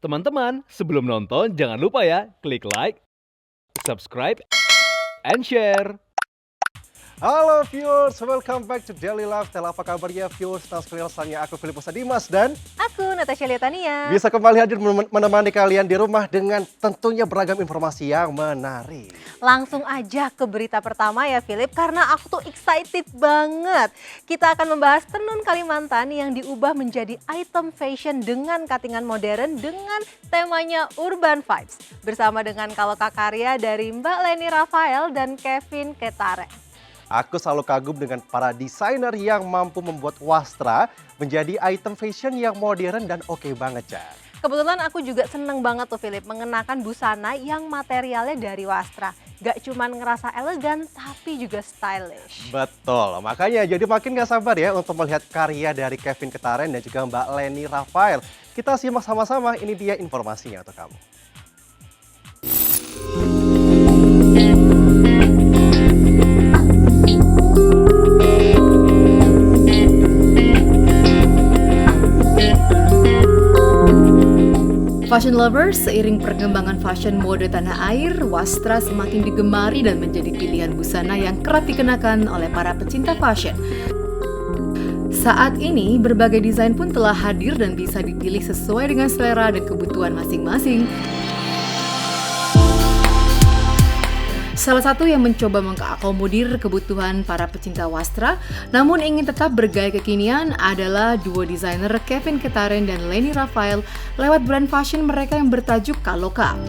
Teman-teman, sebelum nonton jangan lupa ya, klik like, subscribe, and share. Halo viewers, welcome back to Daily Lifestyle. Apa kabarnya viewers? Nah, seperti biasanya aku Filipus Dimas dan Aku Natasha Liatania. bisa kembali hadir menemani kalian di rumah dengan tentunya beragam informasi yang menarik. Langsung aja ke berita pertama ya Philip, karena aku tuh excited banget. Kita akan membahas tenun Kalimantan yang diubah menjadi item fashion dengan cuttingan modern dengan temanya Urban Vibes. Bersama dengan Kaloka karya dari Mbak Leni Rafael dan Kevin Ketare. Aku selalu kagum dengan para desainer yang mampu membuat wastra menjadi item fashion yang modern dan oke banget, Cak. Kebetulan aku juga seneng banget tuh Philip mengenakan busana yang materialnya dari wastra. Gak cuman ngerasa elegan tapi juga stylish. Betul, makanya jadi makin gak sabar ya untuk melihat karya dari Kevin Ketaren dan juga Mbak Leni Rafael. Kita simak sama-sama, ini dia informasinya untuk kamu. Fashion lovers, seiring perkembangan fashion mode tanah air, wastra semakin digemari dan menjadi pilihan busana yang kerap dikenakan oleh para pecinta fashion. Saat ini, berbagai desain pun telah hadir dan bisa dipilih sesuai dengan selera dan kebutuhan masing-masing. Salah satu yang mencoba mengakomodir kebutuhan para pecinta wastra, namun ingin tetap bergaya kekinian adalah duo desainer Kevin Ketaren dan Leni Rafael lewat brand fashion mereka yang bertajuk Kaloka.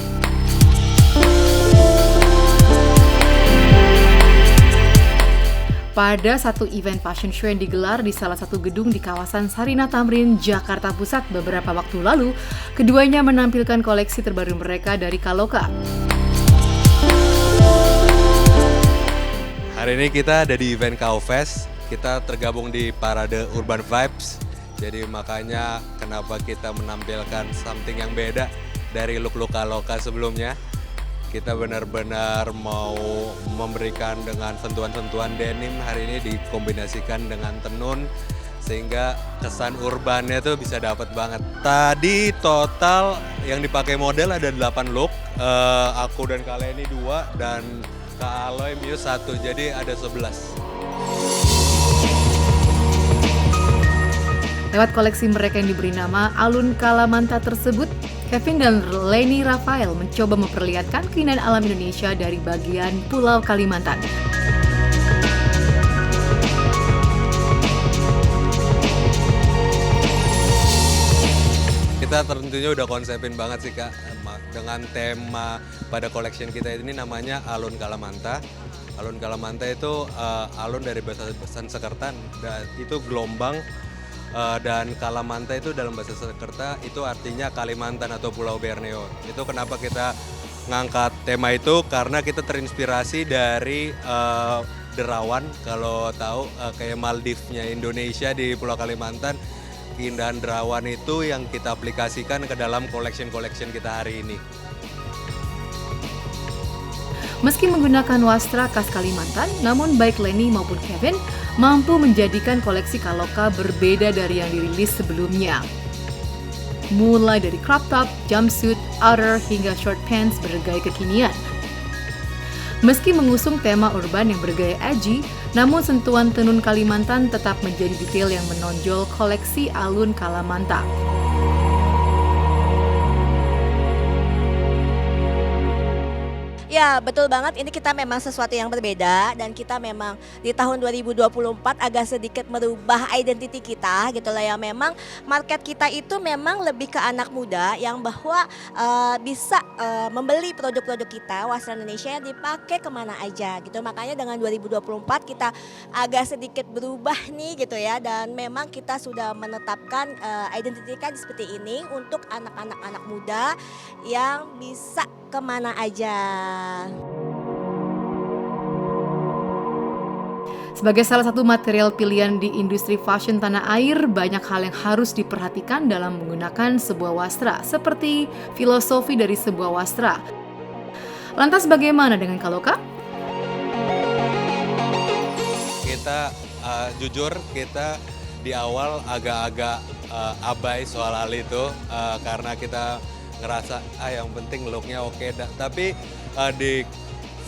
Pada satu event fashion show yang digelar di salah satu gedung di kawasan Sarinah Tamrin, Jakarta Pusat beberapa waktu lalu, keduanya menampilkan koleksi terbaru mereka dari Kaloka. Hari ini kita ada di event Kaufest, kita tergabung di Parade Urban Vibes. Jadi makanya kenapa kita menampilkan something yang beda dari look-look Kaloka sebelumnya. Kita benar-benar mau memberikan dengan sentuhan-sentuhan denim hari ini dikombinasikan dengan tenun. Sehingga kesan urbannya tuh bisa dapat banget. Tadi total yang dipakai model ada 8 look, aku dan Kak Leni 2 dan Kak Aloy Muse 1, jadi ada 11. Lewat koleksi mereka yang diberi nama Alun Kalamanta tersebut, Kevin dan Leni Rafael mencoba memperlihatkan keindahan alam Indonesia dari bagian Pulau Kalimantan. Kita tentunya udah konsepin banget sih Kak, dengan tema pada collection kita ini namanya Alun Kalamanta. Alun Kalamanta itu alun dari bahasa Sanskerta, itu gelombang, dan Kalamanta itu dalam bahasa Sanskerta itu artinya Kalimantan atau Pulau Borneo. Itu kenapa kita ngangkat tema itu, karena kita terinspirasi dari Derawan, kalau tahu kayak Maldivnya Indonesia di Pulau Kalimantan. Keindahan Derawan itu yang kita aplikasikan ke dalam collection kita hari ini. Meski menggunakan wastra khas Kalimantan, namun baik Leni maupun Kevin mampu menjadikan koleksi Kaloka berbeda dari yang dirilis sebelumnya. Mulai dari crop top, jumpsuit, outer, hingga short pants bergaya kekinian. Meski mengusung tema urban yang bergaya edgy, namun sentuhan tenun Kalimantan tetap menjadi detail yang menonjol koleksi Alun Kalamanta. Ya betul banget, ini kita memang sesuatu yang berbeda dan kita memang di tahun 2024 agak sedikit merubah identiti kita gitu lah ya. Memang market kita itu memang lebih ke anak muda yang bahwa bisa membeli produk-produk kita wastra Indonesia yang dipakai kemana aja gitu. Makanya dengan 2024 kita agak sedikit berubah nih gitu ya, dan memang kita sudah menetapkan identiti kita seperti ini untuk anak-anak muda yang bisa kemana aja. Sebagai salah satu material pilihan di industri fashion tanah air, banyak hal yang harus diperhatikan dalam menggunakan sebuah wastra, seperti filosofi dari sebuah wastra. Lantas bagaimana dengan Kaloka? Kita jujur, kita di awal agak-agak abai soal hal itu, karena kita ngerasa yang penting looknya oke. Tapi di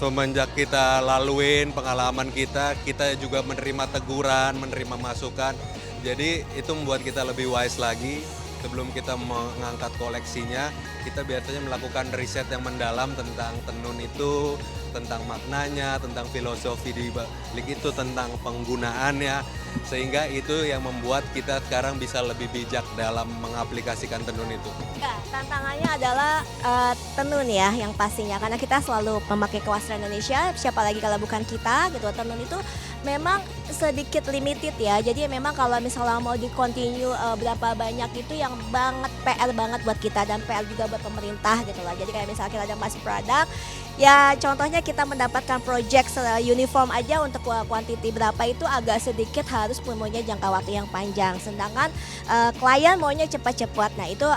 semenjak kita laluin pengalaman kita juga menerima teguran, menerima masukan. Jadi itu membuat kita lebih wise lagi. Sebelum kita mengangkat koleksinya, kita biasanya melakukan riset yang mendalam tentang tenun itu, tentang maknanya, tentang filosofi di balik itu, tentang penggunaannya. Sehingga itu yang membuat kita sekarang bisa lebih bijak dalam mengaplikasikan tenun itu. Ya, tantangannya adalah tenun ya yang pastinya, karena kita selalu memakai kewastra Indonesia, siapa lagi kalau bukan kita gitu. Tenun itu memang sedikit limited ya, jadi memang kalau misalnya mau di continue berapa banyak itu yang banget PR banget buat kita dan PR juga buat pemerintah gitu lah. Jadi kayak misalnya kita ada mass product, ya contohnya kita mendapatkan project uniform aja untuk kuantiti berapa itu agak sedikit harus punya jangka waktu yang panjang. Sedangkan klien maunya cepat-cepat. Nah itu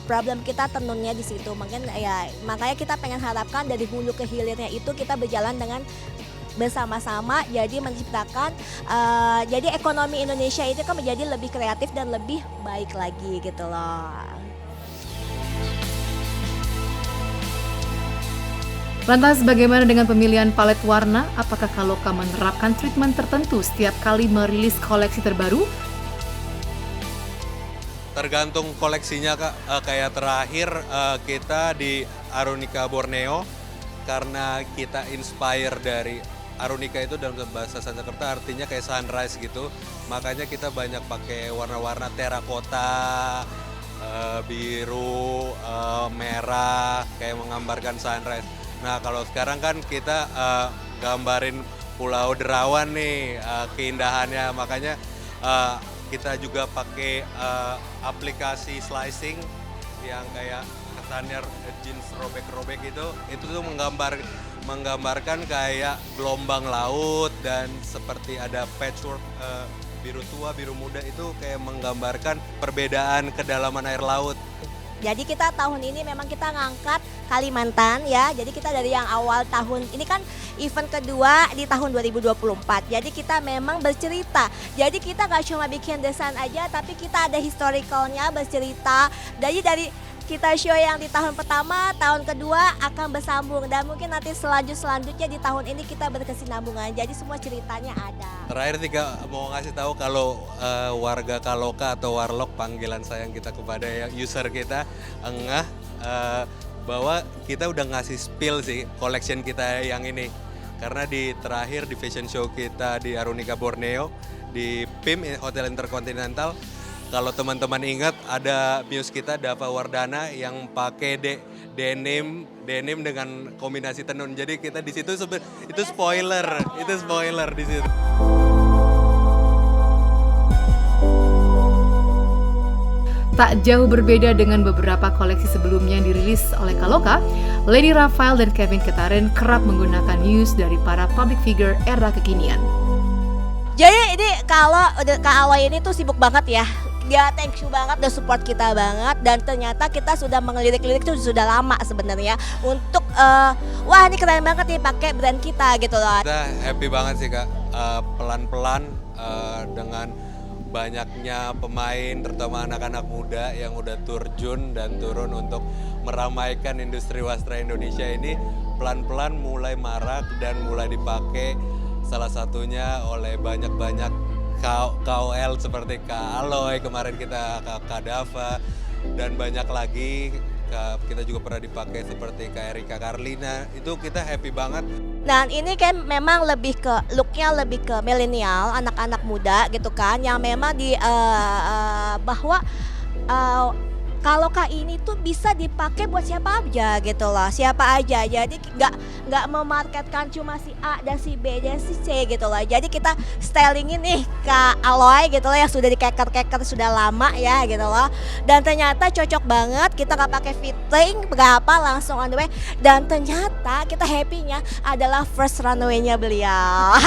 problem kita tenunnya di situ. Makanya kita pengen harapkan dari hulu ke hilirnya itu kita berjalan dengan bersama-sama, jadi menciptakan jadi ekonomi Indonesia itu kan menjadi lebih kreatif dan lebih baik lagi gitu loh. Lantas bagaimana dengan pemilihan palet warna? Apakah Kaloka menerapkan treatment tertentu setiap kali merilis koleksi terbaru? Tergantung koleksinya Kak. Kayak terakhir kita di Arunika Borneo, karena kita inspire dari Arunika itu dalam bahasa Sanskerta artinya kayak sunrise gitu. Makanya kita banyak pakai warna-warna terakota, biru, merah, kayak menggambarkan sunrise. Nah kalau sekarang kan kita gambarin Pulau Derawan nih, keindahannya. Makanya kita juga pakai aplikasi slicing yang kayak kesannya jeans robek-robek itu tuh menggambarkan kayak gelombang laut dan seperti ada patchwork biru tua, biru muda, itu kayak menggambarkan perbedaan kedalaman air laut. Jadi kita tahun ini memang kita ngangkat Kalimantan ya. Jadi kita dari yang awal tahun ini kan event kedua di tahun 2024. Jadi kita memang bercerita. Jadi kita gak cuma bikin desain aja, tapi kita ada historicalnya bercerita. Jadi dari kita show yang di tahun pertama, tahun kedua akan bersambung dan mungkin nanti selanjutnya di tahun ini kita berkesinambungan. Jadi semua ceritanya ada. Terakhir Tika mau ngasih tahu kalau warga Kaloka atau Warlock, panggilan sayang kita kepada user kita, bahwa kita udah ngasih spill sih collection kita yang ini. Karena di terakhir di fashion show kita di Arunika Borneo di PIM Hotel Intercontinental, kalau teman-teman ingat ada muse kita Dava Wardana yang pakai denim dengan kombinasi tenun. Jadi kita di situ itu spoiler di situ. Tak jauh berbeda dengan beberapa koleksi sebelumnya yang dirilis oleh Kaloka, Leni Raphael dan Kevin Ketaren kerap menggunakan news dari para public figure era kekinian. Jadi ini kalau Kak Aloy ini tuh sibuk banget ya. Dia thank you banget, udah support kita banget, dan ternyata kita sudah mengelirik-lirik itu sudah lama sebenarnya untuk wah ini keren banget nih pakai brand kita gitu loh. Kita happy banget sih Kak, pelan-pelan dengan banyaknya pemain terutama anak-anak muda yang udah terjun dan turun untuk meramaikan industri wastra Indonesia ini, pelan-pelan mulai marak dan mulai dipakai, salah satunya oleh banyak-banyak KOL seperti Kak Aloy, kemarin kita Kak Dava, dan banyak lagi. Kita juga pernah dipakai seperti Kak Erika Carlina, itu kita happy banget. Dan ini kan memang lebih ke looknya lebih ke milenial, anak-anak muda gitu kan, yang memang bahwa Kaloka ini tuh bisa dipakai buat siapa aja gitu loh, siapa aja. Jadi nggak memarketkan cuma si A dan si B dan si C gitu loh. Jadi kita stylingin nih Kak Aloy gitu loh yang sudah dikeker-keker sudah lama ya gitu loh. Dan ternyata cocok banget, kita nggak pakai fitting berapa langsung on the way. Dan ternyata kita happy-nya adalah first runway-nya beliau.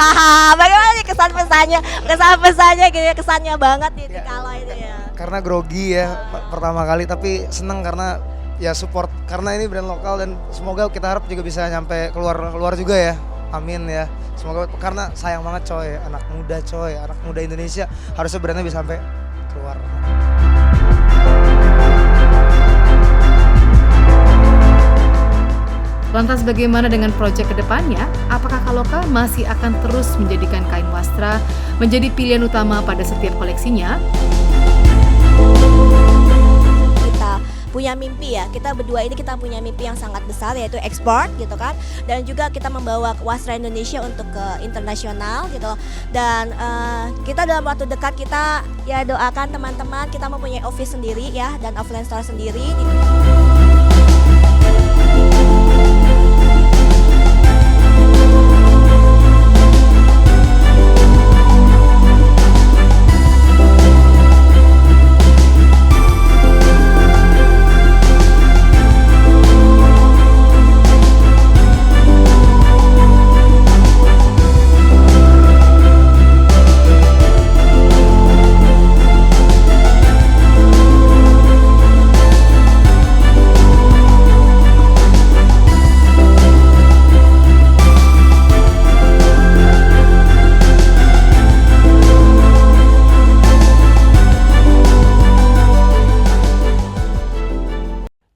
Bagaimana nih kesan-pesannya gitu ya, kesannya banget nih Kak Aloy itu ya. Karena grogi ya pertama kali, tapi seneng karena ya support, karena ini brand lokal dan semoga kita harap juga bisa nyampe keluar juga ya, amin ya, semoga, karena sayang banget coy, anak muda Indonesia harusnya brandnya bisa sampai keluar. Lantas bagaimana dengan proyek kedepannya? Apakah Kaloka masih akan terus menjadikan kain wastra menjadi pilihan utama pada setiap koleksinya? Kita punya mimpi ya, kita berdua ini kita punya mimpi yang sangat besar yaitu ekspor gitu kan, dan juga kita membawa wastra Indonesia untuk ke internasional gitu. Dan kita dalam waktu dekat kita ya doakan teman-teman kita mempunyai office sendiri ya dan offline store sendiri.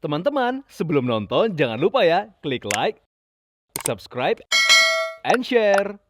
Teman-teman, sebelum nonton jangan lupa ya klik like, subscribe, and share.